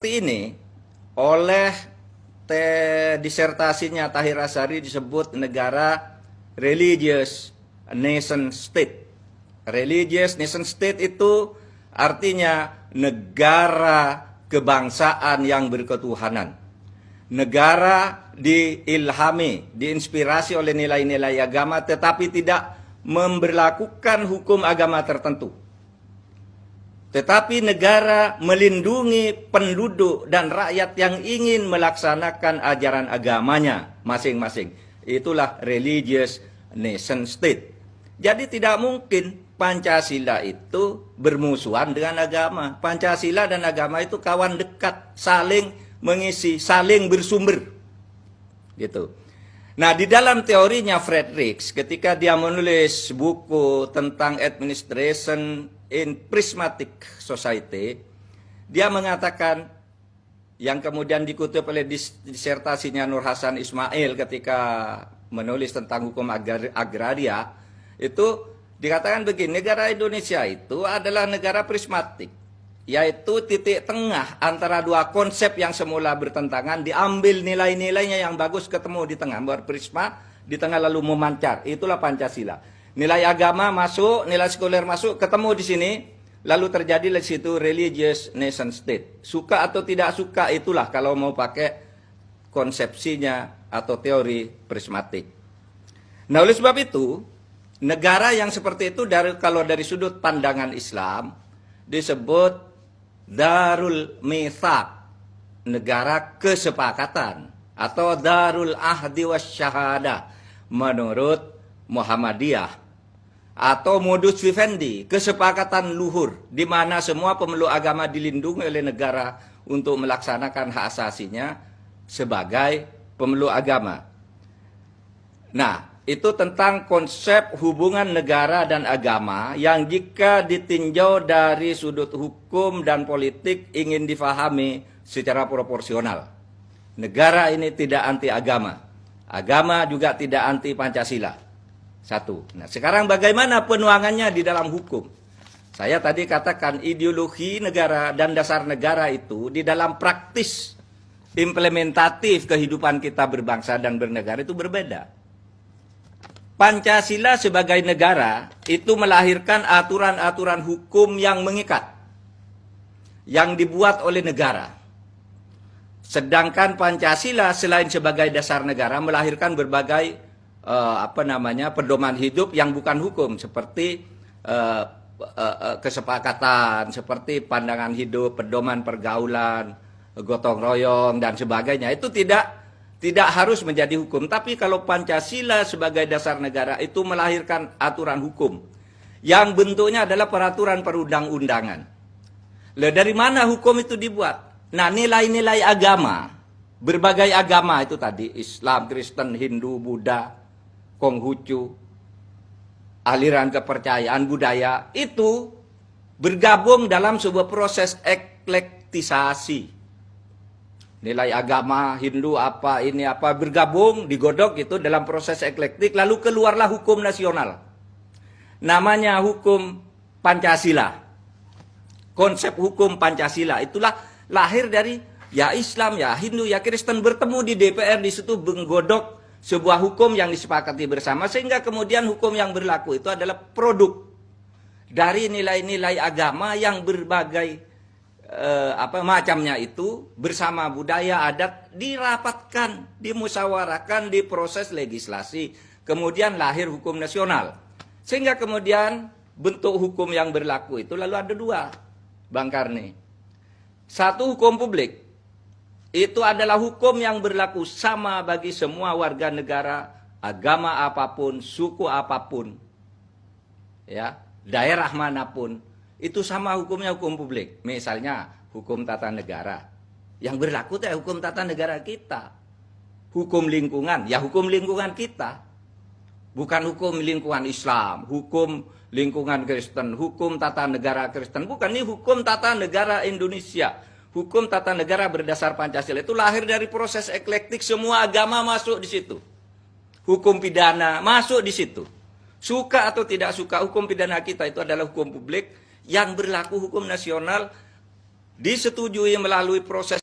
ini oleh disertasinya Tahir Asari disebut negara religious nation state. Religious nation state itu artinya negara kebangsaan yang berketuhanan. Negara diilhami, diinspirasi oleh nilai-nilai agama tetapi tidak memberlakukan hukum agama tertentu. Tetapi negara melindungi penduduk dan rakyat yang ingin melaksanakan ajaran agamanya masing-masing. Itulah religious nation state. Jadi tidak mungkin Pancasila itu bermusuhan dengan agama. Pancasila dan agama itu kawan dekat, saling mengisi, saling bersumber. Gitu. Nah, di dalam teorinya Friedrich, ketika dia menulis buku tentang administration in prismatic society, dia mengatakan, yang kemudian dikutip oleh disertasinya Nur Hasan Ismail ketika menulis tentang hukum agraria, itu dikatakan begini, negara Indonesia itu adalah negara prismatik, yaitu titik tengah antara dua konsep yang semula bertentangan, diambil nilai-nilainya yang bagus, ketemu di tengah, berprisma, di tengah lalu memancar. Itulah Pancasila. Nilai agama masuk, nilai sekuler masuk, ketemu di sini, lalu terjadi di situ religious nation state. Suka atau tidak suka, itulah kalau mau pakai konsepsinya atau teori prismatik. Nah, oleh sebab itu, negara yang seperti itu kalau dari sudut pandangan Islam disebut Darul Mitsaq, negara kesepakatan, atau Darul Ahdi Wasyahadah menurut Muhammadiyah, atau modus vivendi, kesepakatan luhur, di mana semua pemeluk agama dilindungi oleh negara untuk melaksanakan hak asasinya sebagai pemeluk agama. Nah, itu tentang konsep hubungan negara dan agama yang jika ditinjau dari sudut hukum dan politik ingin difahami secara proporsional. Negara ini tidak anti agama. Agama juga tidak anti Pancasila. Satu. Nah, sekarang bagaimana penuangannya di dalam hukum? Saya tadi katakan ideologi negara dan dasar negara itu di dalam praktis implementatif kehidupan kita berbangsa dan bernegara itu berbeda. Pancasila sebagai negara itu melahirkan aturan-aturan hukum yang mengikat, yang dibuat oleh negara. Sedangkan Pancasila selain sebagai dasar negara melahirkan berbagai pedoman hidup yang bukan hukum, seperti kesepakatan, seperti pandangan hidup, pedoman pergaulan, gotong royong dan sebagainya. Itu tidak harus menjadi hukum. Tapi kalau Pancasila sebagai dasar negara itu melahirkan aturan hukum yang bentuknya adalah peraturan perundang-undangan. Dari mana hukum itu dibuat? Nah, nilai-nilai agama, berbagai agama itu tadi, Islam, Kristen, Hindu, Buddha, Konghucu, aliran kepercayaan budaya, itu bergabung dalam sebuah proses eklektisasi. Nilai agama, Hindu, apa, ini apa, bergabung, digodok itu dalam proses eklektik, lalu keluarlah hukum nasional. Namanya hukum Pancasila. Konsep hukum Pancasila, itulah lahir dari ya Islam, ya Hindu, ya Kristen bertemu di DPR, di situ menggodok sebuah hukum yang disepakati bersama, sehingga kemudian hukum yang berlaku itu adalah produk dari nilai-nilai agama yang berbagai macamnya itu bersama budaya adat dirapatkan, dimusyawarahkan, diproses legislasi, kemudian lahir hukum nasional. Sehingga kemudian bentuk hukum yang berlaku itu lalu ada dua, Bang Karni. Satu, hukum publik. Itu adalah hukum yang berlaku sama bagi semua warga negara, agama apapun, suku apapun, ya, daerah manapun. Itu sama hukumnya, hukum publik. Misalnya hukum tata negara. Yang berlaku itu hukum tata negara kita. Hukum lingkungan, ya hukum lingkungan kita. Bukan hukum lingkungan Islam, hukum lingkungan Kristen, hukum tata negara Kristen. Bukan, ini hukum tata negara Indonesia. Hukum tata negara berdasar Pancasila itu lahir dari proses eklektik, semua agama masuk di situ. Hukum pidana masuk di situ. Suka atau tidak suka, hukum pidana kita itu adalah hukum publik yang berlaku hukum nasional disetujui melalui proses